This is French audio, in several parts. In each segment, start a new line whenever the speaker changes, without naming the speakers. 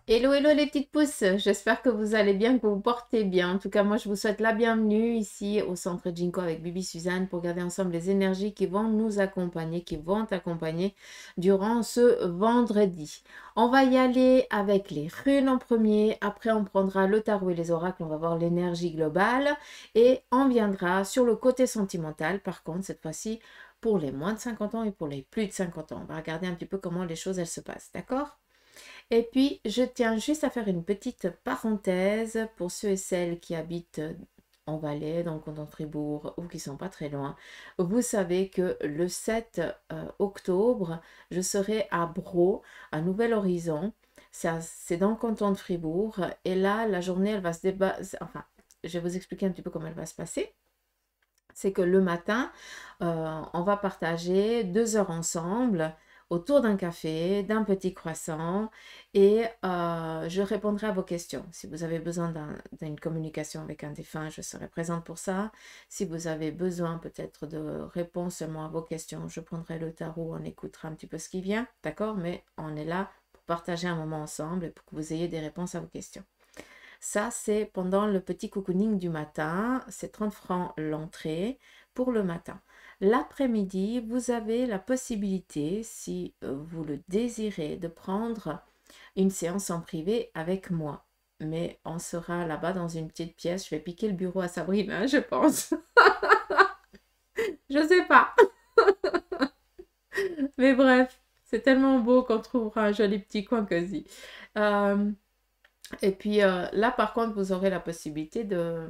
Hello, hello les petites pousses, j'espère que vous allez bien, que vous portez bien. En tout cas, moi je vous souhaite la bienvenue ici au centre Jinko avec Bibi Suzanne pour garder ensemble les énergies qui vont nous accompagner, qui vont t'accompagner durant ce vendredi. On va y aller avec les runes en premier, après on prendra le tarot et les oracles, on va voir l'énergie globale et on viendra sur le côté sentimental, par contre cette fois-ci pour les moins de 50 ans et pour les plus de 50 ans. On va regarder un petit peu comment les choses elles se passent, d'accord? Et puis, je tiens juste à faire une petite parenthèse pour ceux et celles qui habitent en Valais, dans le canton de Fribourg, ou qui sont pas très loin. Vous savez que le 7 octobre, je serai à Braux, à Nouvel Horizon. C'est dans le canton de Fribourg. Et là, la journée, elle va se débattre. Enfin, je vais vous expliquer un petit peu comment elle va se passer. C'est que le matin, on va partager 2 heures ensemble autour d'un café, d'un petit croissant et je répondrai à vos questions. Si vous avez besoin d'une communication avec un défunt, je serai présente pour ça. Si vous avez besoin peut-être de réponses seulement à vos questions, je prendrai le tarot, on écoutera un petit peu ce qui vient, d'accord? Mais on est là pour partager un moment ensemble et pour que vous ayez des réponses à vos questions. Ça, c'est pendant le petit cocooning du matin. C'est 30 francs l'entrée pour le matin. L'après-midi, vous avez la possibilité, si vous le désirez, de prendre une séance en privé avec moi. Mais on sera là-bas dans une petite pièce. Je vais piquer le bureau à Sabrina, je pense. Je sais pas. Mais bref, c'est tellement beau qu'on trouvera un joli petit coin cosy. Euh, et puis là, par contre, vous aurez la possibilité de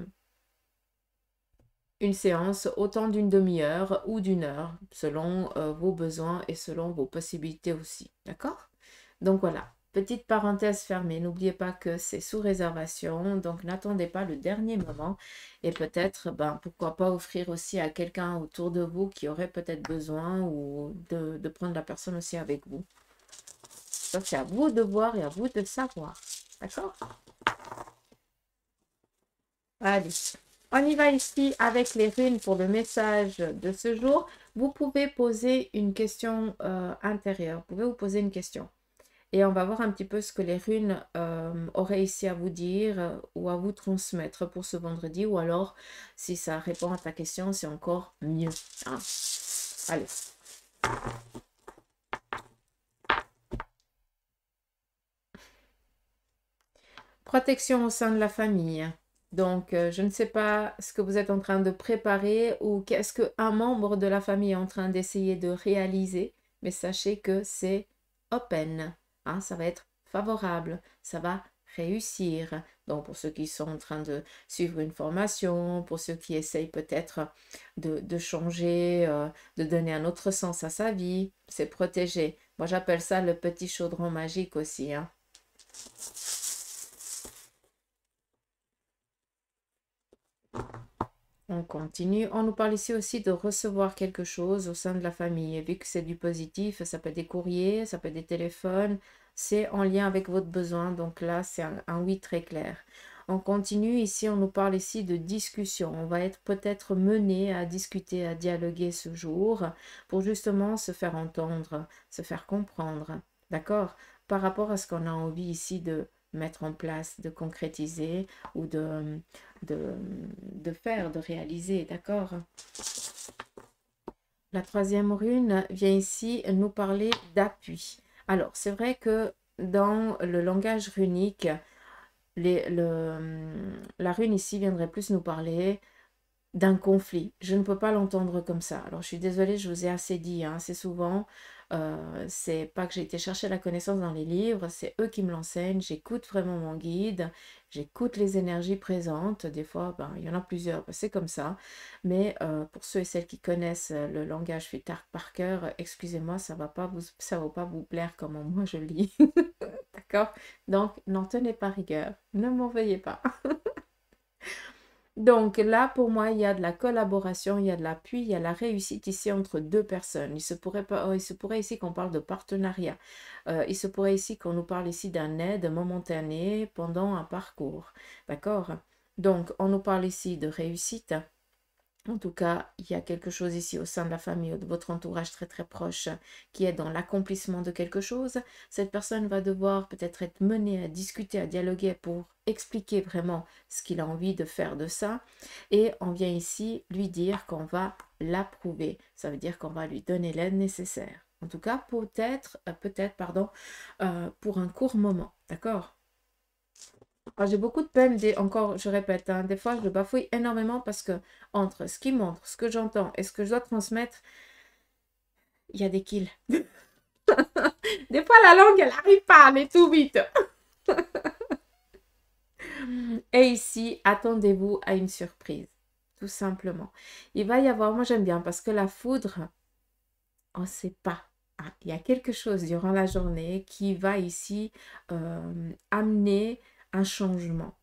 une séance autant d'une demi-heure ou d'une heure, selon vos besoins et selon vos possibilités aussi. D'accord? Donc voilà, petite parenthèse fermée. N'oubliez pas que c'est sous réservation, donc n'attendez pas le dernier moment. Et peut-être, ben, pourquoi pas offrir aussi à quelqu'un autour de vous qui aurait peut-être besoin ou de prendre la personne aussi avec vous. Ça, c'est à vous de voir et à vous de savoir. D'accord? Allez, on y va ici avec les runes pour le message de ce jour. Vous pouvez poser une question intérieure. Vous pouvez vous poser une question. Et on va voir un petit peu ce que les runes auraient ici à vous dire ou à vous transmettre pour ce vendredi. Ou alors, si ça répond à ta question, c'est encore mieux, hein. Allez. Protection au sein de la famille. Donc, je ne sais pas ce que vous êtes en train de préparer ou qu'est-ce qu'un membre de la famille est en train d'essayer de réaliser, mais sachez que c'est open, hein, ça va être favorable, ça va réussir. Donc, pour ceux qui sont en train de suivre une formation, pour ceux qui essayent peut-être de changer, de donner un autre sens à sa vie, c'est protégé. Moi, j'appelle ça le petit chaudron magique aussi, hein. On continue. On nous parle ici aussi de recevoir quelque chose au sein de la famille. Et vu que c'est du positif, ça peut être des courriers, ça peut être des téléphones. C'est en lien avec votre besoin. Donc là, c'est un oui très clair. On continue. Ici, on nous parle ici de discussion. On va être peut-être mené à discuter, à dialoguer ce jour pour justement se faire entendre, se faire comprendre. D'accord? Par rapport à ce qu'on a envie ici de mettre en place, de concrétiser ou de faire, de réaliser, d'accord? La troisième rune vient ici nous parler d'appui. Alors, c'est vrai que dans le langage runique, la rune ici viendrait plus nous parler d'un conflit. Je ne peux pas l'entendre comme ça. Alors, je suis désolée, je vous ai assez dit, hein, assez souvent. C'est pas que j'ai été chercher la connaissance dans les livres, c'est eux qui me l'enseignent. J'écoute vraiment mon guide, j'écoute les énergies présentes. Des fois, ben, il y en a plusieurs, ben, c'est comme ça. Mais pour ceux et celles qui connaissent le langage Futhark par cœur, excusez-moi, ça va pas vous plaire comme moi je lis. D'accord? Donc, n'en tenez pas rigueur. Ne m'en veuillez pas. Donc là, pour moi, il y a de la collaboration, il y a de l'appui, il y a la réussite ici entre deux personnes. Il se pourrait ici qu'on parle de partenariat. Il se pourrait ici qu'on nous parle ici d'un aide momentanée pendant un parcours. D'accord? Donc, on nous parle ici de réussite. En tout cas, il y a quelque chose ici au sein de la famille ou de votre entourage très très proche qui est dans l'accomplissement de quelque chose. Cette personne va devoir peut-être être menée à discuter, à dialoguer pour expliquer vraiment ce qu'il a envie de faire de ça. Et on vient ici lui dire qu'on va l'approuver. Ça veut dire qu'on va lui donner l'aide nécessaire. En tout cas, peut-être, pour un court moment. D'accord? Alors, j'ai beaucoup de peine, encore, je répète, hein, des fois je bafouille énormément parce que entre ce qui montre, ce que j'entends et ce que je dois transmettre, il y a des kills. Des fois la langue, elle n'arrive pas à aller tout vite. Et ici, attendez-vous à une surprise, tout simplement. Il va y avoir, moi j'aime bien parce que la foudre, on ne sait pas. Ah, il y a quelque chose durant la journée qui va ici amener un changement.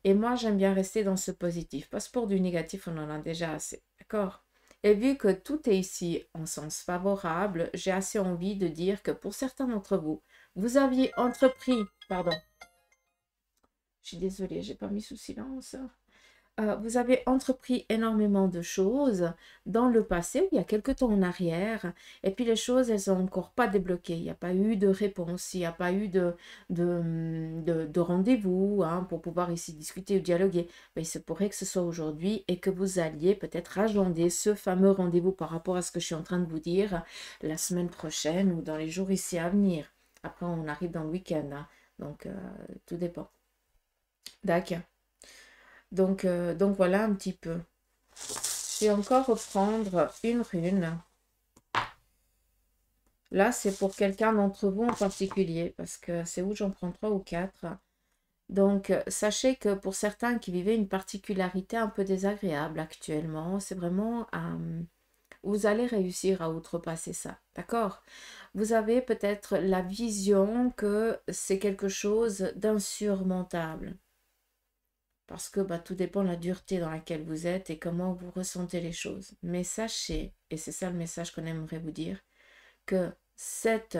Et moi, j'aime bien rester dans ce positif, parce que pour du négatif, on en a déjà assez, d'accord? Et vu que tout est ici en sens favorable, j'ai assez envie de dire que pour certains d'entre vous, vous aviez entrepris, pardon, je suis désolée, j'ai pas mis sous silence. Vous avez entrepris énormément de choses dans le passé, il y a quelque temps en arrière, et puis les choses, elles n'ont encore pas débloqué. Il n'y a pas eu de réponse, il n'y a pas eu de rendez-vous hein, pour pouvoir ici discuter ou dialoguer. Mais il se pourrait que ce soit aujourd'hui et que vous alliez peut-être agender ce fameux rendez-vous par rapport à ce que je suis en train de vous dire la semaine prochaine ou dans les jours ici à venir. Après, on arrive dans le week-end, hein, donc tout dépend. D'accord. Donc voilà un petit peu. Je vais encore reprendre une rune. Là, c'est pour quelqu'un d'entre vous en particulier, parce que c'est où j'en prends 3 ou 4. Donc, sachez que pour certains qui vivaient une particularité un peu désagréable actuellement, c'est vraiment... vous allez réussir à outrepasser ça, d'accord? Vous avez peut-être la vision que c'est quelque chose d'insurmontable. Parce que tout dépend de la dureté dans laquelle vous êtes et comment vous ressentez les choses. Mais sachez, et c'est ça le message qu'on aimerait vous dire, que cette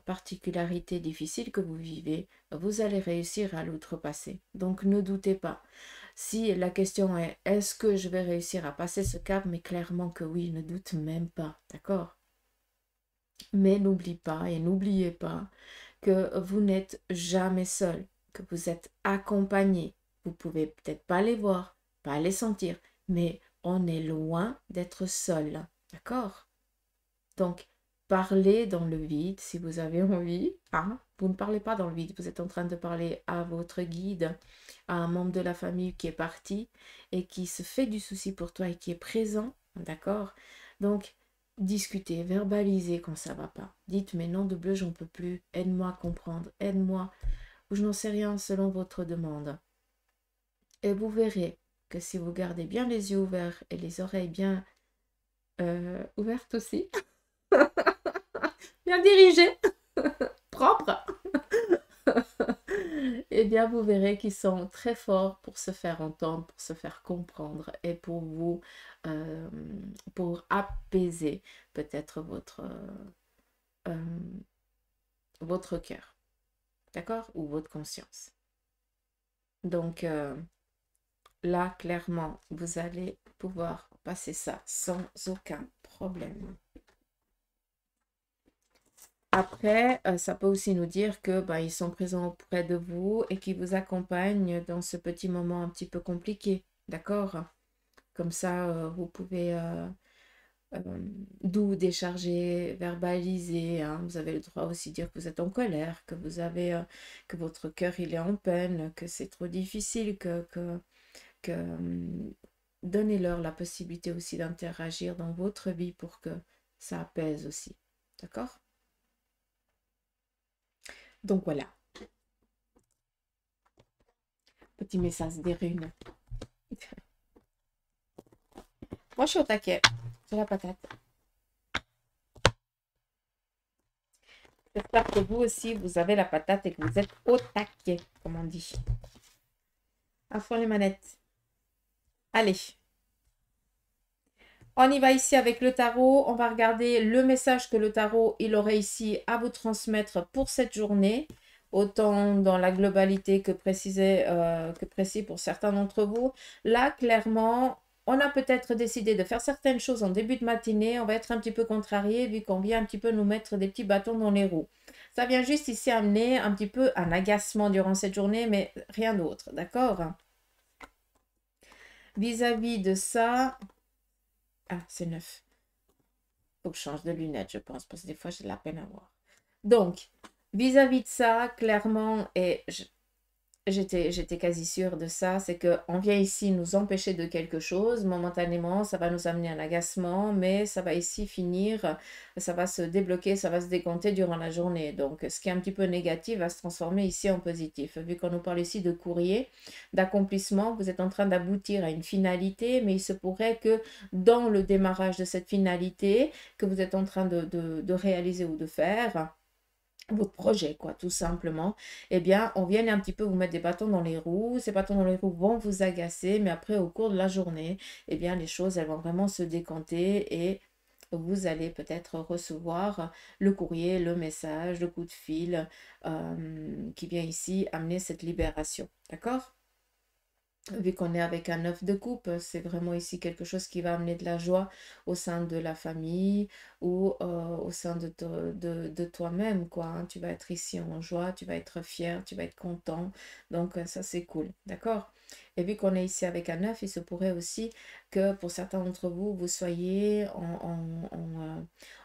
particularité difficile que vous vivez, vous allez réussir à l'outrepasser. Donc ne doutez pas. Si la question est, est-ce que je vais réussir à passer ce cap? Mais clairement que oui, ne doute même pas, d'accord? Mais n'oublie pas et n'oubliez pas que vous n'êtes jamais seul, que vous êtes accompagné. Vous pouvez peut-être pas les voir, pas les sentir, mais on est loin d'être seul. D'accord? Donc, parlez dans le vide si vous avez envie. Hein? Vous ne parlez pas dans le vide, vous êtes en train de parler à votre guide, à un membre de la famille qui est parti et qui se fait du souci pour toi et qui est présent. D'accord? Donc, discutez, verbalisez quand ça va pas. Dites, mais non de bleu, j'en peux plus. Aide-moi à comprendre, aide-moi. Ou je n'en sais rien selon votre demande. Et vous verrez que si vous gardez bien les yeux ouverts et les oreilles bien ouvertes aussi, bien dirigées, propres, eh bien vous verrez qu'ils sont très forts pour se faire entendre, pour se faire comprendre et pour vous, pour apaiser peut-être votre cœur, d'accord? Ou votre conscience. Donc là, clairement, vous allez pouvoir passer ça sans aucun problème. Après, ça peut aussi nous dire que ils sont présents auprès de vous et qui vous accompagnent dans ce petit moment un petit peu compliqué, d'accord? Comme ça, vous pouvez d'où décharger, verbaliser. Hein. Vous avez le droit aussi de dire que vous êtes en colère, que vous avez que votre cœur il est en peine, que c'est trop difficile, que donnez-leur la possibilité aussi d'interagir dans votre vie pour que ça apaise aussi, d'accord? Donc voilà, petit message des runes. Moi, je suis au taquet. J'ai la patate. J'espère que vous aussi, vous avez la patate et que vous êtes au taquet, comme on dit. À fond les manettes. Allez. On y va ici avec le tarot. On va regarder le message que le tarot, il aurait ici à vous transmettre pour cette journée. Autant dans la globalité que précis pour certains d'entre vous. Là, clairement, on a peut-être décidé de faire certaines choses en début de matinée, on va être un petit peu contrarié vu qu'on vient un petit peu nous mettre des petits bâtons dans les roues. Ça vient juste ici amener un petit peu un agacement durant cette journée, mais rien d'autre, d'accord? Vis-à-vis de ça... Ah, c'est neuf. Faut que je change de lunettes, je pense, parce que des fois, j'ai de la peine à voir. Donc, vis-à-vis de ça, clairement, et j'étais quasi sûre de ça, c'est qu'on vient ici nous empêcher de quelque chose. Momentanément, ça va nous amener un agacement, mais ça va ici finir, ça va se débloquer, ça va se décompter durant la journée. Donc, ce qui est un petit peu négatif va se transformer ici en positif. Vu qu'on nous parle ici de courrier, d'accomplissement, vous êtes en train d'aboutir à une finalité, mais il se pourrait que dans le démarrage de cette finalité que vous êtes en train de réaliser ou de faire, votre projet, quoi, tout simplement, eh bien, on vient un petit peu vous mettre des bâtons dans les roues. Ces bâtons dans les roues vont vous agacer, mais après, au cours de la journée, eh bien, les choses, elles vont vraiment se décanter et vous allez peut-être recevoir le courrier, le message, le coup de fil qui vient ici amener cette libération. D'accord? Vu qu'on est avec un 9 de coupe, c'est vraiment ici quelque chose qui va amener de la joie au sein de la famille ou au sein de toi-même, quoi, hein. Tu vas être ici en joie, tu vas être fier, tu vas être content. Donc, ça, c'est cool. D'accord? Et vu qu'on est ici avec un 9, il se pourrait aussi que pour certains d'entre vous, vous soyez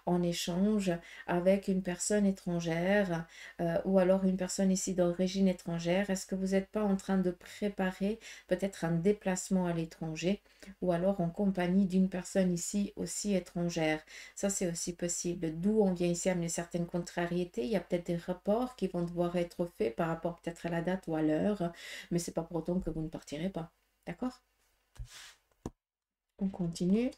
en échange avec une personne étrangère ou alors une personne ici d'origine étrangère. Est-ce que vous n'êtes pas en train de préparer peut-être un déplacement à l'étranger ou alors en compagnie d'une personne ici aussi étrangère? Ça, c'est aussi possible. D'où on vient ici amener certaines contrariétés. Il y a peut-être des rapports qui vont devoir être faits par rapport peut-être à la date ou à l'heure, mais c'est pas pour autant que vous ne partirez pas. D'accord? On continue.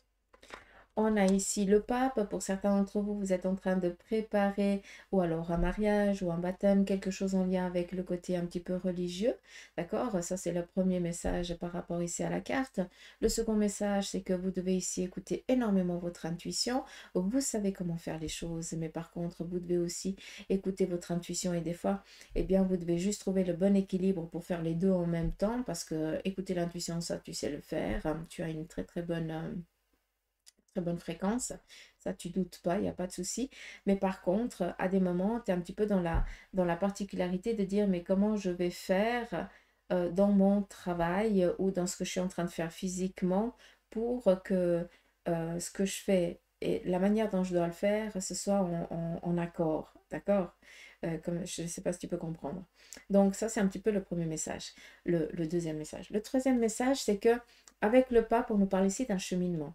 On a ici le pape. Pour certains d'entre vous, vous êtes en train de préparer ou alors un mariage ou un baptême, quelque chose en lien avec le côté un petit peu religieux. D'accord? Ça, c'est le premier message par rapport ici à la carte. Le second message, c'est que vous devez ici écouter énormément votre intuition. Vous savez comment faire les choses, mais par contre, vous devez aussi écouter votre intuition et des fois, eh bien, vous devez juste trouver le bon équilibre pour faire les deux en même temps parce que écouter l'intuition, ça, tu sais le faire. Tu as une très, très bonne fréquence, ça tu doutes pas, il n'y a pas de souci. Mais par contre, à des moments, tu es un petit peu dans la particularité de dire mais comment je vais faire dans mon travail ou dans ce que je suis en train de faire physiquement pour que ce que je fais et la manière dont je dois le faire, ce soit en accord, d'accord? Comme, je ne sais pas si tu peux comprendre. Donc ça, c'est un petit peu le premier message, le deuxième message. Le troisième message, c'est que avec le pape, on nous parle ici d'un cheminement,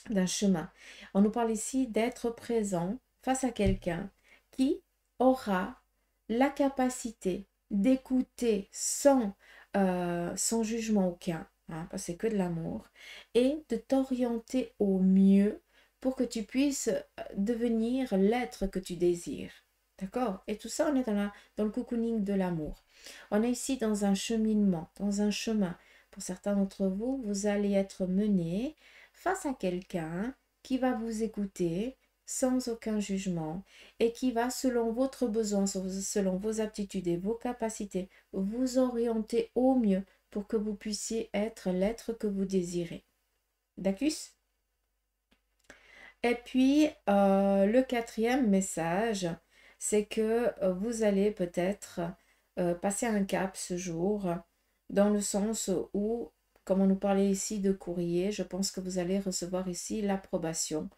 d'un chemin. On nous parle ici d'être présent face à quelqu'un qui aura la capacité d'écouter sans jugement aucun, hein, parce que c'est que de l'amour, et de t'orienter au mieux pour que tu puisses devenir l'être que tu désires. D'accord? Et tout ça, on est dans le cocooning de l'amour. On est ici dans un cheminement, dans un chemin. Pour certains d'entre vous, vous allez être menés face à quelqu'un qui va vous écouter sans aucun jugement et qui va, selon votre besoin, selon vos aptitudes et vos capacités, vous orienter au mieux pour que vous puissiez être l'être que vous désirez. D'accord? Et puis, le quatrième message, c'est que vous allez peut-être passer un cap ce jour, dans le sens où, comme on nous parlait ici de courrier, je pense que vous allez recevoir ici l'approbation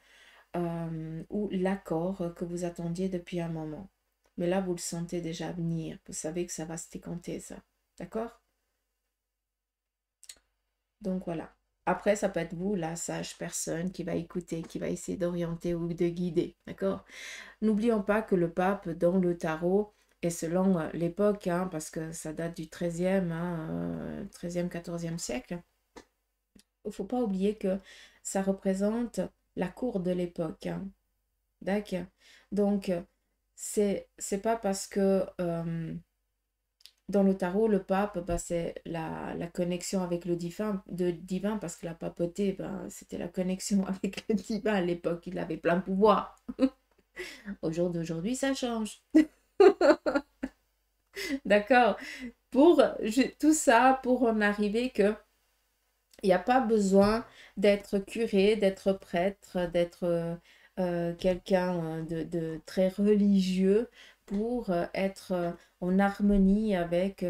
ou l'accord que vous attendiez depuis un moment. Mais là, vous le sentez déjà venir. Vous savez que ça va se décanter, ça. D'accord? Donc voilà. Après, ça peut être vous, la sage personne qui va écouter, qui va essayer d'orienter ou de guider. D'accord? N'oublions pas que le pape, dans le tarot, et selon l'époque, hein, parce que ça date du 13e, hein, 13e, 14e siècle, il ne faut pas oublier que ça représente la cour de l'époque. Hein. D'accord? Donc, c'est pas parce que dans le tarot, le pape, bah, c'est la connexion avec le divin, parce que la papauté, bah, c'était la connexion avec le divin à l'époque. Il avait plein de pouvoir. Au jour d'aujourd'hui, ça change. D'accord? Tout ça pour en arriver que Il n'y a pas besoin d'être curé, d'être prêtre, d'être quelqu'un de très religieux pour être en harmonie avec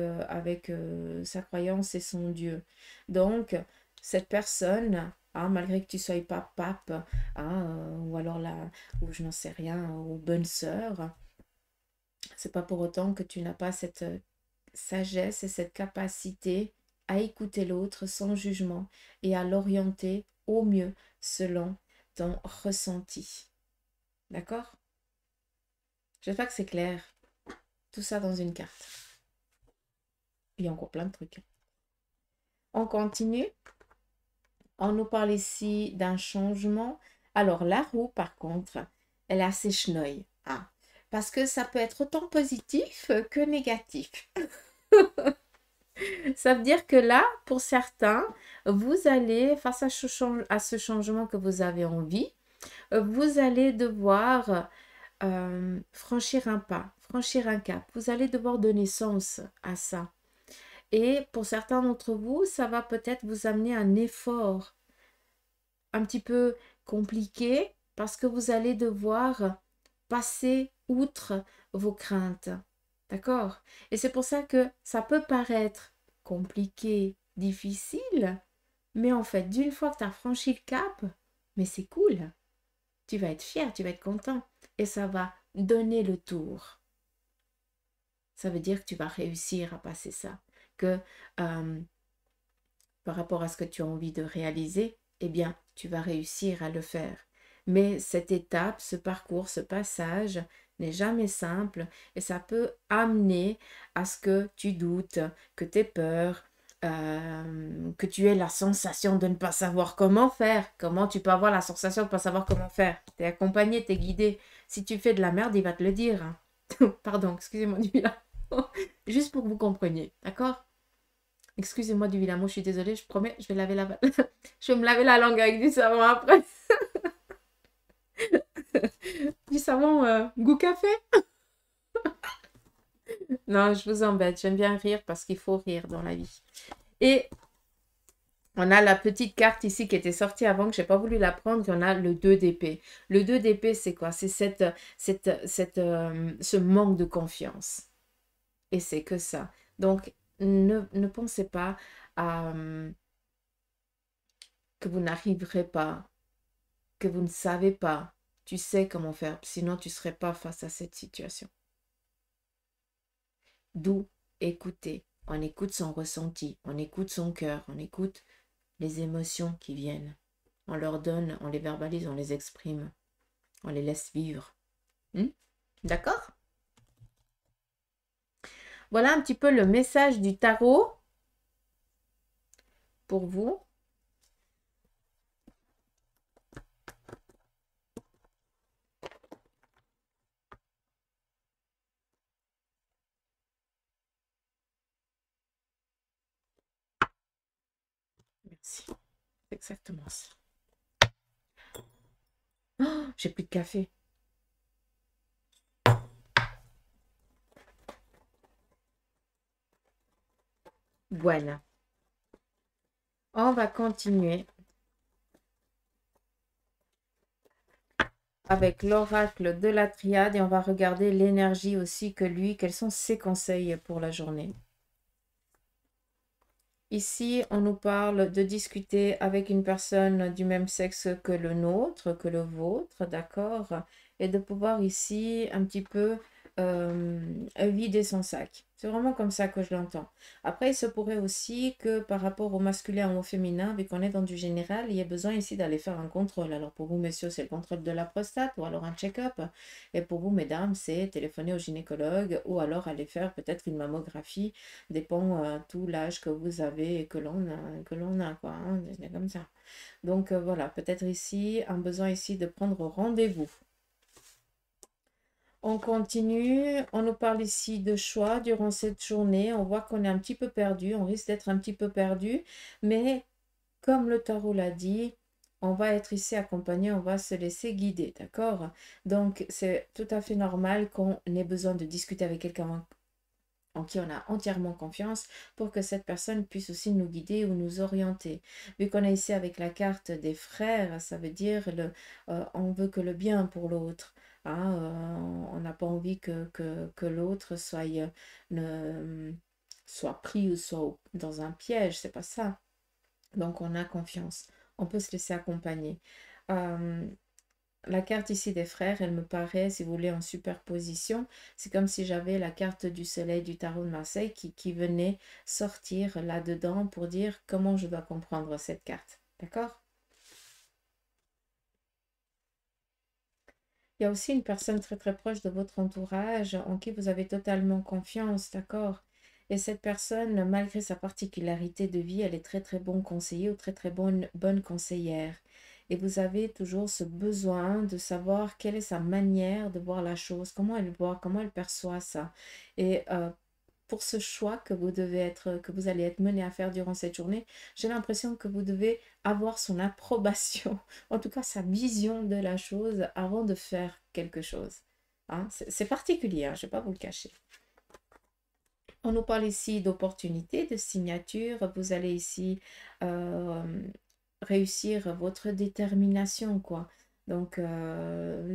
sa croyance et son Dieu. Donc, cette personne, hein, malgré que tu ne sois pas pape, hein, ou alors là, ou je n'en sais rien, ou bonne sœur, c'est pas pour autant que tu n'as pas cette sagesse et cette capacité à écouter l'autre sans jugement et à l'orienter au mieux selon ton ressenti. D'accord? J'espère que c'est clair. Tout ça dans une carte. Il y a encore plein de trucs. On continue. On nous parle ici d'un changement. Alors, la roue, par contre, elle est assez chenouille. Ah, parce que ça peut être autant positif que négatif. Ça veut dire que là, pour certains, vous allez, face à ce changement que vous avez envie, vous allez devoir franchir un pas, franchir un cap. Vous allez devoir donner sens à ça. Et pour certains d'entre vous, ça va peut-être vous amener un effort un petit peu compliqué parce que vous allez devoir passer outre vos craintes. D'accord? Et c'est pour ça que ça peut paraître compliqué, difficile, mais en fait, d'une fois que tu as franchi le cap, mais c'est cool. Tu vas être fier, tu vas être content. Et ça va donner le tour. Ça veut dire que tu vas réussir à passer ça. Que par rapport à ce que tu as envie de réaliser, eh bien, tu vas réussir à le faire. Mais cette étape, ce parcours, ce passage n'est jamais simple et ça peut amener à ce que tu doutes, que tu aies peur, que tu aies la sensation de ne pas savoir comment faire. Comment tu peux avoir la sensation de ne pas savoir comment faire? Tu es accompagné, tu es guidé. Si tu fais de la merde, il va te le dire, hein. Pardon, excusez-moi du là. Juste pour que vous compreniez, d'accord? Excusez-moi du vilain mot, je suis désolée, je promets, je vais laver la... je vais me laver la langue avec du savon après. Du savon goût café. Non, je vous embête, j'aime bien rire parce qu'il faut rire dans la vie. Et on a la petite carte ici qui était sortie avant, que je n'ai pas voulu la prendre, et on a le 2 d'épée. Le 2 d'épée, c'est quoi? C'est ce manque de confiance. Et c'est que ça. Donc, ne pensez pas à, que vous n'arriverez pas, que vous ne savez pas. Tu sais comment faire, sinon tu ne serais pas face à cette situation. D'où écouter. On écoute son ressenti, on écoute son cœur, on écoute les émotions qui viennent. On leur donne, on les verbalise, on les exprime, on les laisse vivre. D'accord? Voilà un petit peu le message du tarot pour vous. Merci. C'est exactement ça. Oh, j'ai plus de café. Voilà. On va continuer avec l'oracle de la triade et on va regarder l'énergie aussi que lui, quels sont ses conseils pour la journée. Ici, on nous parle de discuter avec une personne du même sexe que le nôtre, que le vôtre, d'accord? Et de pouvoir ici un petit peu vider son sac. C'est vraiment comme ça que je l'entends. Après, il se pourrait aussi que par rapport au masculin ou au féminin, vu qu'on est dans du général, il y a besoin ici d'aller faire un contrôle. Alors pour vous, messieurs, c'est le contrôle de la prostate ou alors un check-up. Et pour vous, mesdames, c'est téléphoner au gynécologue ou alors aller faire peut-être une mammographie, dépend tout l'âge que vous avez et que l'on a, quoi, hein, c'est comme ça. Donc voilà, peut-être ici, un besoin ici de prendre rendez-vous. On continue, on nous parle ici de choix durant cette journée. On voit qu'on est un petit peu perdu, on risque d'être un petit peu perdu, mais comme le tarot l'a dit, on va être ici accompagné, on va se laisser guider, d'accord? Donc c'est tout à fait normal qu'on ait besoin de discuter avec quelqu'un en qui on a entièrement confiance pour que cette personne puisse aussi nous guider ou nous orienter. Vu qu'on est ici avec la carte des frères, ça veut dire on veut que le bien pour l'autre. Hein, on n'a pas envie que l'autre soit pris ou soit dans un piège, c'est pas ça. Donc on a confiance, on peut se laisser accompagner. Euh, la carte ici des frères, elle me paraît, si vous voulez, en superposition. C'est comme si j'avais la carte du soleil du tarot de Marseille qui venait sortir là-dedans pour dire comment je dois comprendre cette carte. D'accord? Il y a aussi une personne très très proche de votre entourage en qui vous avez totalement confiance, d'accord? Et cette personne, malgré sa particularité de vie, elle est très très bon conseiller ou très très bonne conseillère. Et vous avez toujours ce besoin de savoir quelle est sa manière de voir la chose, comment elle voit, comment elle perçoit ça. Et pour ce choix que vous allez être mené à faire durant cette journée, j'ai l'impression que vous devez avoir son approbation, en tout cas sa vision de la chose avant de faire quelque chose. Hein, c'est particulier, hein, je ne vais pas vous le cacher. On nous parle ici d'opportunités, de signatures. Vous allez ici euh, réussir votre détermination, quoi. Donc,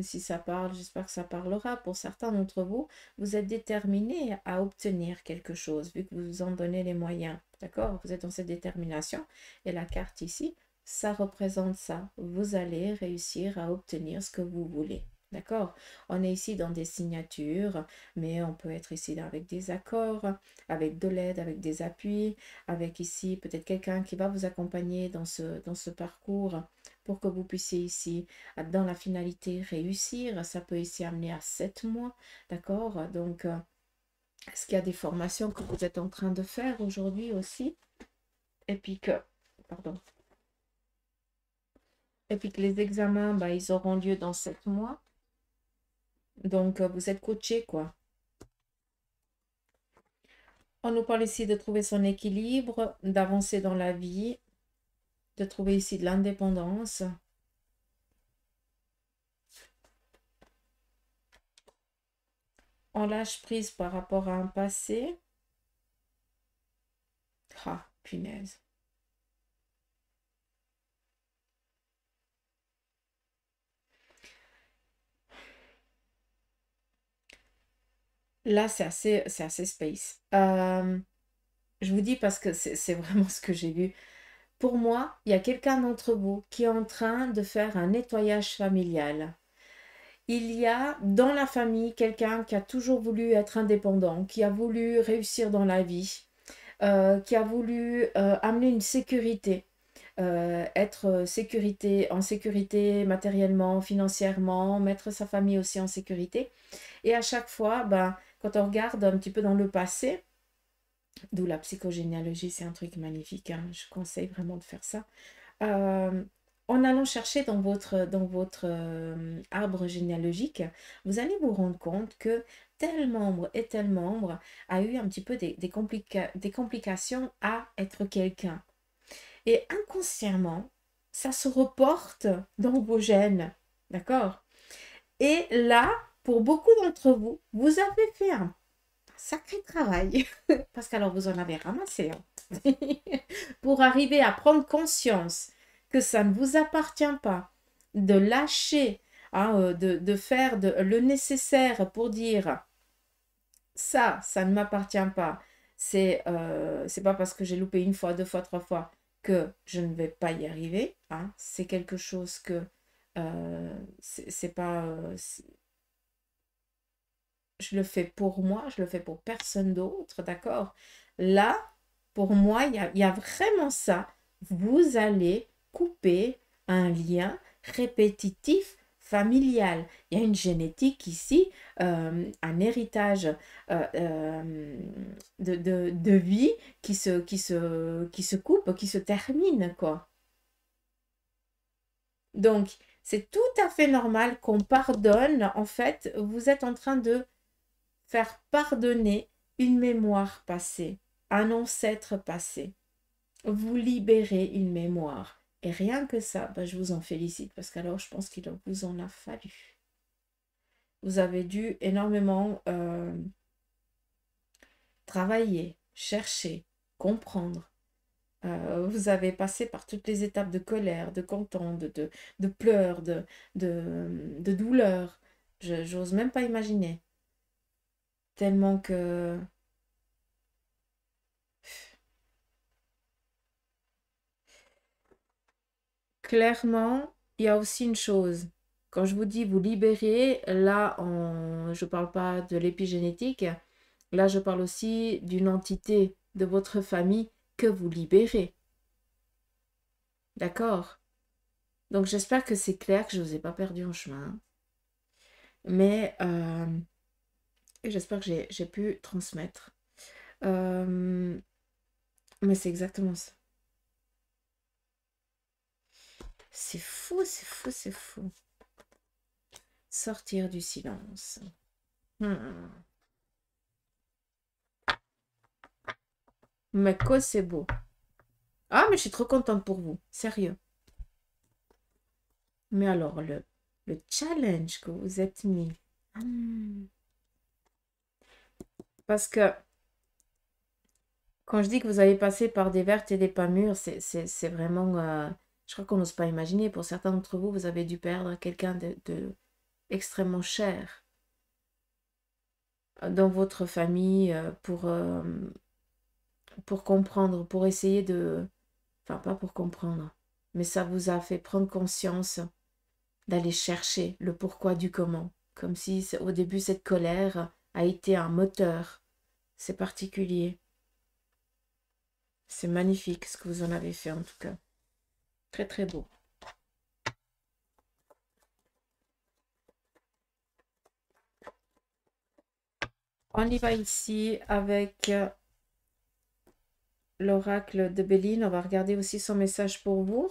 si ça parle, j'espère que ça parlera. Pour certains d'entre vous, vous êtes déterminés à obtenir quelque chose, vu que vous vous en donnez les moyens. D'accord? Vous êtes dans cette détermination. Et la carte ici, ça représente ça. Vous allez réussir à obtenir ce que vous voulez. D'accord? On est ici dans des signatures, mais on peut être ici avec des accords, avec de l'aide, avec des appuis, avec ici peut-être quelqu'un qui va vous accompagner dans ce parcours pour que vous puissiez ici, dans la finalité, réussir. Ça peut ici amener à 7 mois, d'accord? Donc, est-ce qu'il y a des formations que vous êtes en train de faire aujourd'hui aussi? Et puis que, pardon, et puis que les examens, bah, ils auront lieu dans 7 mois. Donc, vous êtes coaché, quoi. On nous parle ici de trouver son équilibre, d'avancer dans la vie, de trouver ici de l'indépendance. On lâche prise par rapport à un passé. Ah, punaise. Là, c'est assez space. Je vous dis parce que c'est vraiment ce que j'ai vu. Pour moi, il y a quelqu'un d'entre vous qui est en train de faire un nettoyage familial. Il y a dans la famille quelqu'un qui a toujours voulu être indépendant, qui a voulu réussir dans la vie, qui a voulu amener une sécurité, être en sécurité matériellement, financièrement, mettre sa famille aussi en sécurité. Et à chaque fois, ben, quand on regarde un petit peu dans le passé, d'où la psychogénéalogie, c'est un truc magnifique, hein, je conseille vraiment de faire ça. Euh, En allant chercher dans votre arbre généalogique, vous allez vous rendre compte que tel membre et tel membre a eu un petit peu des complications à être quelqu'un. Et inconsciemment, ça se reporte dans vos gènes. D'accord? Et là, pour beaucoup d'entre vous, vous avez fait un sacré travail. Parce qu'alors vous en avez ramassé. Hein. Pour arriver à prendre conscience que ça ne vous appartient pas, de lâcher, hein, de faire le nécessaire pour dire ça ne m'appartient pas. C'est pas parce que j'ai loupé une fois, deux fois, trois fois que je ne vais pas y arriver. Hein. C'est quelque chose que c'est pas. Je le fais pour moi, je le fais pour personne d'autre, d'accord? Là, pour moi, il y a vraiment ça. Vous allez couper un lien répétitif familial. Il y a une génétique ici, un héritage de vie qui se coupe, qui se termine, quoi. Donc, c'est tout à fait normal qu'on pardonne. En fait, vous êtes en train de faire pardonner une mémoire passée, un ancêtre passé. Vous libérez une mémoire. Et rien que ça, ben, je vous en félicite parce qu'alors je pense qu'il vous en a fallu. Vous avez dû énormément travailler, chercher, comprendre. Vous avez passé par toutes les étapes de colère, de content, de pleurs, de douleur. J'ose même pas imaginer. Tellement que... Clairement, il y a aussi une chose. Quand je vous dis vous libérer, là, je ne parle pas de l'épigénétique. Là, je parle aussi d'une entité de votre famille que vous libérez. D'accord? Donc, j'espère que c'est clair, que je ne vous ai pas perdu en chemin. Mais j'espère que j'ai pu transmettre. Mais c'est exactement ça. C'est fou, c'est fou, c'est fou. Sortir du silence. Mais que c'est beau. Ah, mais je suis trop contente pour vous. Sérieux. Mais alors, le challenge que vous êtes mis. Parce que quand je dis que vous allez passer par des vertes et des pas mûres, c'est vraiment... je crois qu'on n'ose pas imaginer. Pour certains d'entre vous, vous avez dû perdre quelqu'un de extrêmement cher dans votre famille pour comprendre, pour essayer de... Enfin, pas pour comprendre, mais ça vous a fait prendre conscience d'aller chercher le pourquoi du comment. Comme si au début, cette colère a été un moteur. C'est particulier. C'est magnifique ce que vous en avez fait en tout cas. Très très beau. On y va ici avec l'oracle de Béline. On va regarder aussi son message pour vous.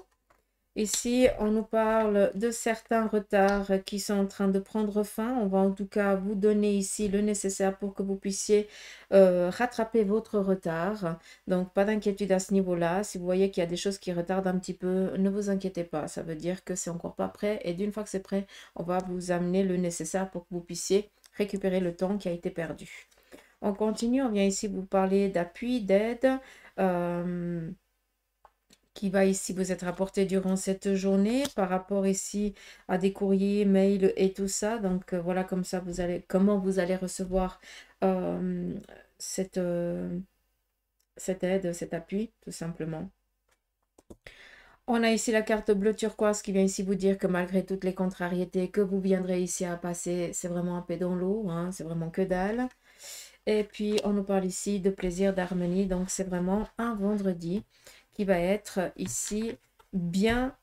Ici, on nous parle de certains retards qui sont en train de prendre fin. On va en tout cas vous donner ici le nécessaire pour que vous puissiez rattraper votre retard. Donc, pas d'inquiétude à ce niveau-là. Si vous voyez qu'il y a des choses qui retardent un petit peu, ne vous inquiétez pas. Ça veut dire que c'est encore pas prêt. Et d'une fois que c'est prêt, on va vous amener le nécessaire pour que vous puissiez récupérer le temps qui a été perdu. On continue. On vient ici vous parler d'appui, d'aide. Qui va ici vous être apporté durant cette journée par rapport ici à des courriers, mails et tout ça. Donc voilà comme ça comment vous allez recevoir cette aide, cet appui tout simplement. On a ici la carte bleue turquoise qui vient ici vous dire que malgré toutes les contrariétés que vous viendrez ici à passer, c'est vraiment un peu dans l'eau, hein, c'est vraiment que dalle. Et puis on nous parle ici de plaisir, d'harmonie, donc c'est vraiment un vendredi qui va être ici bien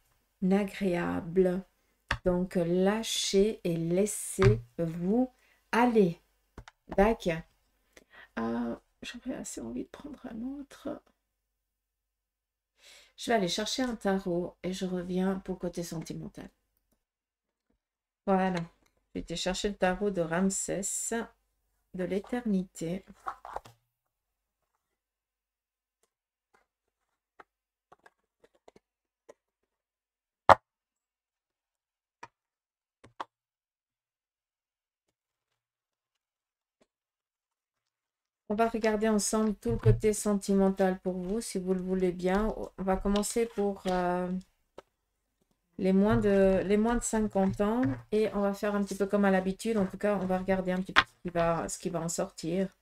agréable. Donc lâchez et laissez-vous aller. D'accord. J'aurais assez envie de prendre un autre. Je vais aller chercher un tarot et je reviens pour côté sentimental. Voilà. J'ai été chercher le tarot de Ramsès de l'éternité. On va regarder ensemble tout le côté sentimental pour vous, si vous le voulez bien. On va commencer pour les moins de 50 ans et on va faire un petit peu comme à l'habitude. En tout cas, on va regarder un petit peu ce qui va en sortir.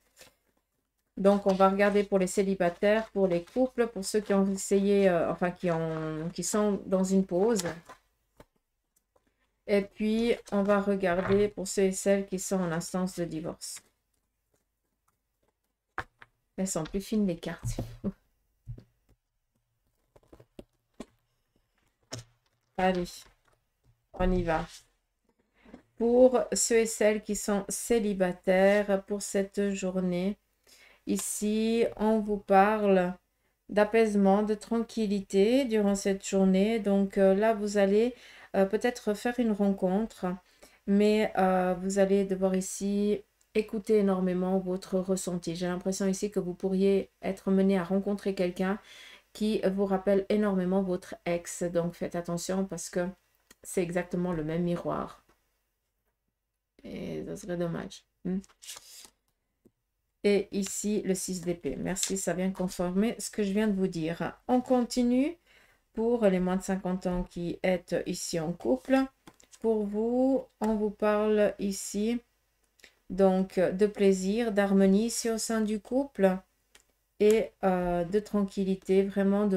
Donc, on va regarder pour les célibataires, pour les couples, pour ceux qui ont essayé, enfin qui sont dans une pause. Et puis, on va regarder pour ceux et celles qui sont en instance de divorce. Elles sont plus fines les cartes. Allez, on y va. Pour ceux et celles qui sont célibataires pour cette journée, ici, on vous parle d'apaisement, de tranquillité durant cette journée. Donc là, vous allez peut-être faire une rencontre, mais vous allez devoir ici écouter énormément votre ressenti. J'ai l'impression ici que vous pourriez être mené à rencontrer quelqu'un qui vous rappelle énormément votre ex. Donc faites attention parce que c'est exactement le même miroir. Et ça serait dommage. Et ici, le 6 d'épée. Merci, ça vient confirmer ce que je viens de vous dire. On continue pour les moins de 50 ans qui êtes ici en couple. Pour vous, on vous parle ici donc de plaisir, d'harmonie ici au sein du couple et de tranquillité, vraiment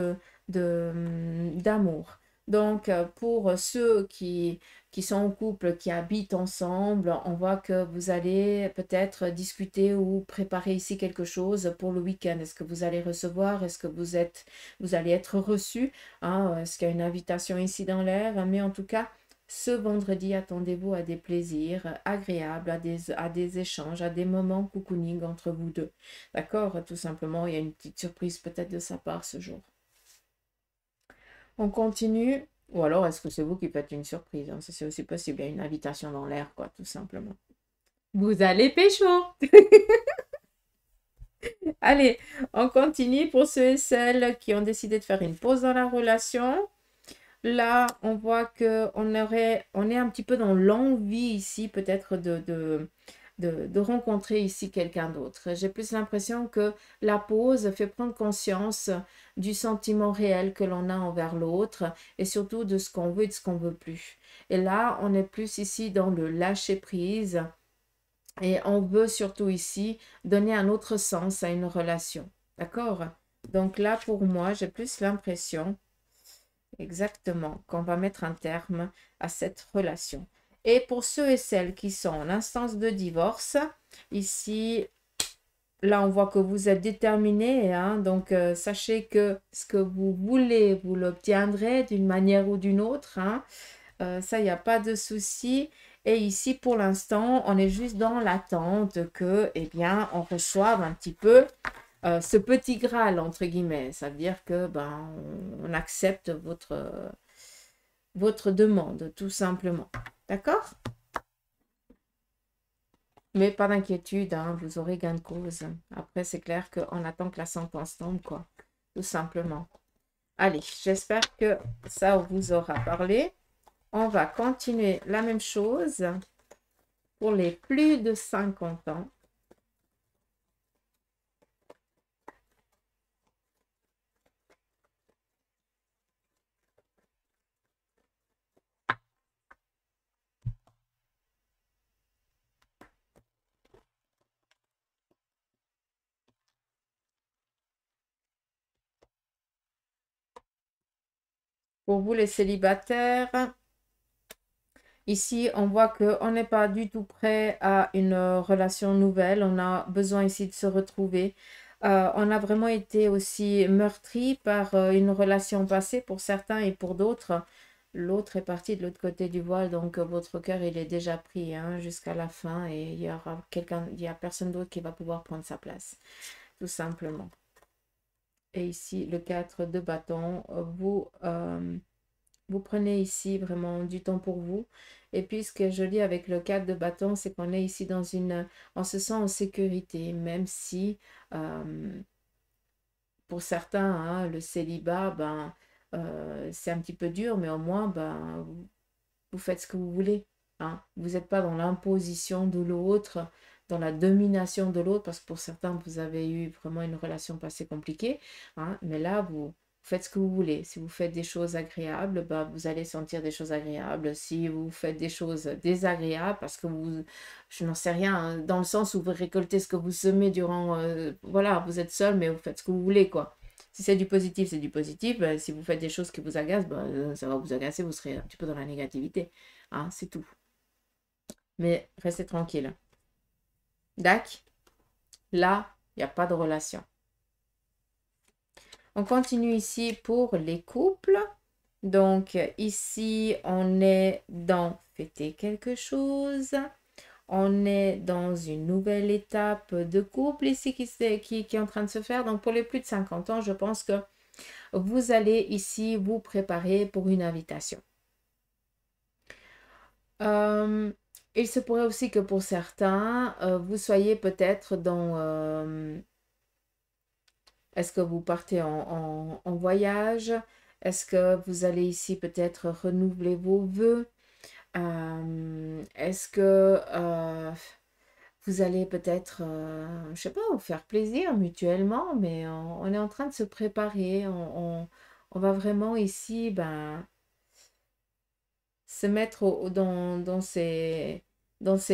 d'amour. Donc, pour ceux qui sont en couple, qui habitent ensemble, on voit que vous allez peut-être discuter ou préparer ici quelque chose pour le week-end. Est-ce que vous allez recevoir? Est-ce que vous allez être reçu? Hein? Est-ce qu'il y a une invitation ici dans l'air? Mais en tout cas, ce vendredi, attendez-vous à des plaisirs agréables, à des échanges, à des moments cocooning entre vous deux. D'accord? Tout simplement, il y a une petite surprise peut-être de sa part ce jour. On continue. Ou alors, est-ce que c'est vous qui faites une surprise? Hein? Ça, c'est aussi possible. Il y a une invitation dans l'air, quoi, tout simplement. Vous allez pécho! Allez, on continue pour ceux et celles qui ont décidé de faire une pause dans la relation. Là, on voit qu'on on est un petit peu dans l'envie ici, peut-être de rencontrer ici quelqu'un d'autre. J'ai plus l'impression que la pause fait prendre conscience du sentiment réel que l'on a envers l'autre et surtout de ce qu'on veut et de ce qu'on veut plus. Et là, on est plus ici dans le lâcher-prise et on veut surtout ici donner un autre sens à une relation. D'accord? Donc là, pour moi, j'ai plus l'impression exactement, qu'on va mettre un terme à cette relation. Et pour ceux et celles qui sont en instance de divorce, ici, là, on voit que vous êtes déterminés, hein, donc sachez que ce que vous voulez, vous l'obtiendrez d'une manière ou d'une autre, hein. Ça, il n'y a pas de souci. Et ici, pour l'instant, on est juste dans l'attente que, eh bien, on reçoive un petit peu ce petit Graal, entre guillemets. Ça veut dire que ben, on accepte votre demande, tout simplement. D'accord? Mais pas d'inquiétude, hein, vous aurez gain de cause. Après, c'est clair qu'on attend que la sentence tombe, quoi. Tout simplement. Allez, j'espère que ça vous aura parlé. On va continuer la même chose pour les plus de 50 ans. Pour vous, les célibataires, ici, on voit qu'on n'est pas du tout prêt à une relation nouvelle. On a besoin ici de se retrouver. On a vraiment été aussi meurtri par une relation passée pour certains et pour d'autres. L'autre est parti de l'autre côté du voile, donc votre cœur, il est déjà pris hein, jusqu'à la fin et il y aura quelqu'un, il y a personne d'autre qui va pouvoir prendre sa place, tout simplement. Et ici, le 4 de bâton, vous prenez ici vraiment du temps pour vous. Et puis, ce qui est joli avec le 4 de bâton, c'est qu'on est ici dans on se sent en sécurité, même si pour certains, hein, le célibat, ben, c'est un petit peu dur, mais au moins, ben, vous faites ce que vous voulez. Hein. Vous n'êtes pas dans l'imposition de l'autre, dans la domination de l'autre, parce que pour certains, vous avez eu vraiment une relation passée compliquée. Hein, mais là, vous faites ce que vous voulez. Si vous faites des choses agréables, bah, vous allez sentir des choses agréables. Si vous faites des choses désagréables, parce que vous, je n'en sais rien, hein, dans le sens où vous récoltez ce que vous semez durant, voilà, vous êtes seul, mais vous faites ce que vous voulez, quoi. Si c'est du positif, c'est du positif. Si vous faites des choses qui vous agacent, bah, ça va vous agacer, vous serez un petit peu dans la négativité. Hein, c'est tout. Mais restez tranquille. Dac, là, il n'y a pas de relation. On continue ici pour les couples. Donc, ici, on est dans fêter quelque chose. On est dans une nouvelle étape de couple ici qui est en train de se faire. Donc, pour les plus de 50 ans, je pense que vous allez ici vous préparer pour une invitation. Il se pourrait aussi que pour certains, vous soyez peut-être dans... est-ce que vous partez en voyage? Est-ce que vous allez ici peut-être renouveler vos vœux? Est-ce que Vous allez peut-être, je sais pas, vous faire plaisir mutuellement, mais on est en train de se préparer. On va vraiment ici, ben, se mettre dans ses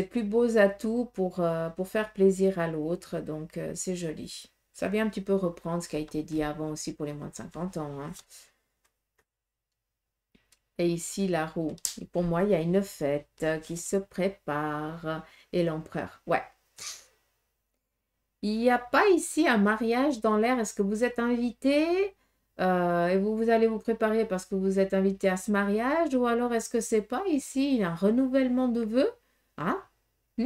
plus beaux atouts pour faire plaisir à l'autre. Donc, c'est joli. Ça vient un petit peu reprendre ce qui a été dit avant aussi pour les moins de 50 ans, hein. Et ici, la roue. Et pour moi, il y a une fête qui se prépare. Et l'empereur. Ouais. Il n'y a pas ici un mariage dans l'air. Est-ce que vous êtes invité et vous allez vous préparer parce que vous êtes invité à ce mariage? Ou alors est-ce que c'est pas ici un renouvellement de vœux? Hein? Hmm.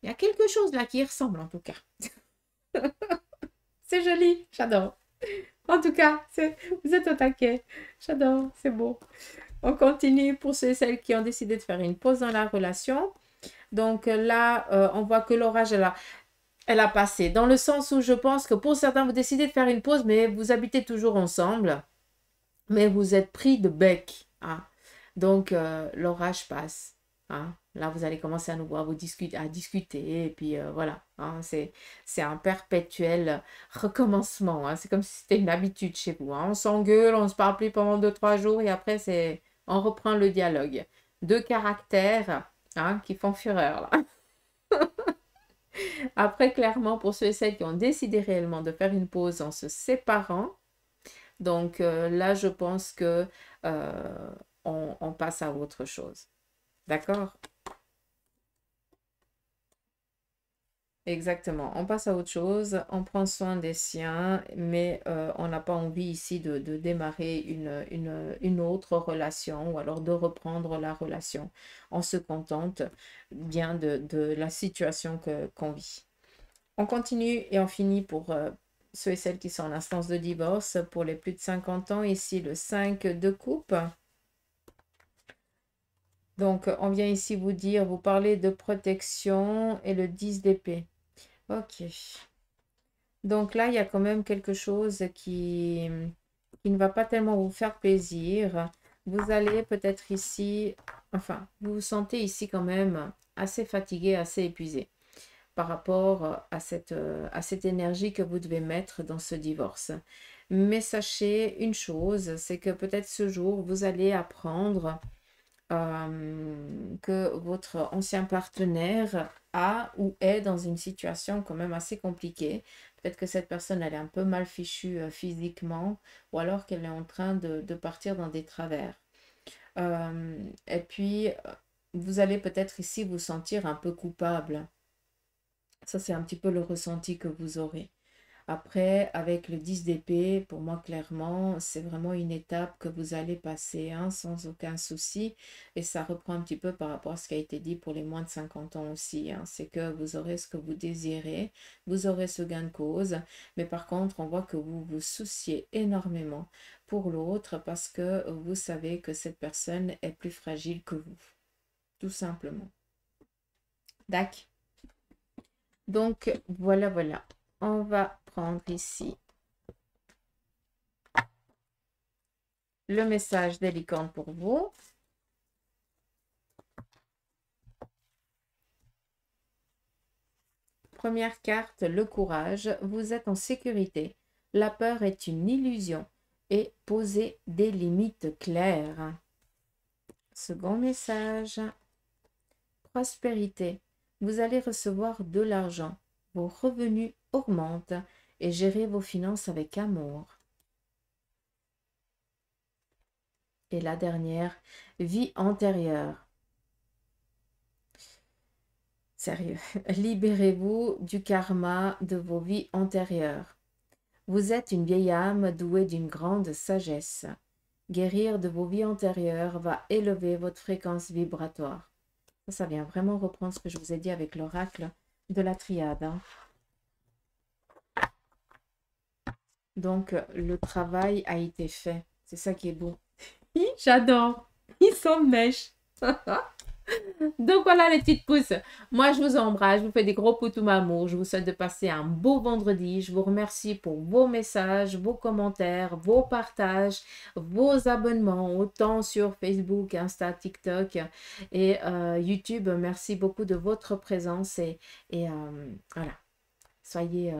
Il y a quelque chose là qui y ressemble en tout cas. C'est joli, j'adore. En tout cas, vous êtes au taquet. J'adore, c'est beau. On continue pour ceux et celles qui ont décidé de faire une pause dans la relation. Donc là, on voit que l'orage est là. Elle a passé, dans le sens où je pense que pour certains, vous décidez de faire une pause, mais vous habitez toujours ensemble, mais vous êtes pris de bec, hein. Donc, l'orage passe, hein. Là, vous allez commencer à nous voir, à discuter, et puis voilà, hein, c'est un perpétuel recommencement, hein. C'est comme si c'était une habitude chez vous, hein. On s'engueule, on se parle plus pendant 2, 3 jours, et après, on reprend le dialogue. Deux caractères, hein, qui font fureur, là. Après, clairement, pour ceux et celles qui ont décidé réellement de faire une pause en se séparant, donc là, je pense que on passe à autre chose. D'accord? Exactement. On passe à autre chose, on prend soin des siens, mais on n'a pas envie ici de démarrer une autre relation ou alors de reprendre la relation. On se contente bien de la situation qu'on vit. On continue et on finit pour ceux et celles qui sont en instance de divorce. Pour les plus de 50 ans, ici le 5 de coupe. Donc, on vient ici vous dire, vous parlez de protection et le 10 d'épée. Ok. Donc là, il y a quand même quelque chose qui ne va pas tellement vous faire plaisir. Vous allez peut-être ici, enfin, vous vous sentez ici quand même assez fatigué, assez épuisé par rapport à cette énergie que vous devez mettre dans ce divorce. Mais sachez une chose, c'est que peut-être ce jour, vous allez apprendre que votre ancien partenaire a ou est dans une situation quand même assez compliquée. Peut-être que cette personne, elle est un peu mal fichue physiquement ou alors qu'elle est en train de partir dans des travers. Et puis, vous allez peut-être ici vous sentir un peu coupable. Ça, c'est un petit peu le ressenti que vous aurez. Après, avec le 10 d'épée, pour moi, clairement, c'est vraiment une étape que vous allez passer, hein, sans aucun souci. Et ça reprend un petit peu par rapport à ce qui a été dit pour les moins de 50 ans aussi, hein. C'est que vous aurez ce que vous désirez, vous aurez ce gain de cause. Mais par contre, on voit que vous vous souciez énormément pour l'autre parce que vous savez que cette personne est plus fragile que vous, tout simplement. D'accord. Donc, voilà, voilà. On va prendre ici le message des licornes pour vous. Première carte, le courage. Vous êtes en sécurité. La peur est une illusion et posez des limites claires. Second message, prospérité. Vous allez recevoir de l'argent. Vos revenus augmentent et gérez vos finances avec amour. Et la dernière, vie antérieure. Sérieux, libérez-vous du karma de vos vies antérieures. Vous êtes une vieille âme douée d'une grande sagesse. Guérir de vos vies antérieures va élever votre fréquence vibratoire. Ça vient vraiment reprendre ce que je vous ai dit avec l'oracle de la triade, hein. Donc, le travail a été fait. C'est ça qui est beau. J'adore. Ils sont mèches. Donc voilà les petites pousses. Moi je vous embrasse, je vous fais des gros poutous amour. Je vous souhaite de passer un beau vendredi. Je vous remercie pour vos messages, vos commentaires, vos partages, vos abonnements, autant sur Facebook, Insta, TikTok et YouTube. Merci beaucoup de votre présence et voilà. Soyez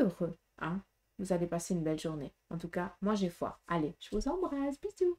heureux, hein. Vous allez passer une belle journée. En tout cas, moi j'ai foi. Allez, je vous embrasse. Bisous.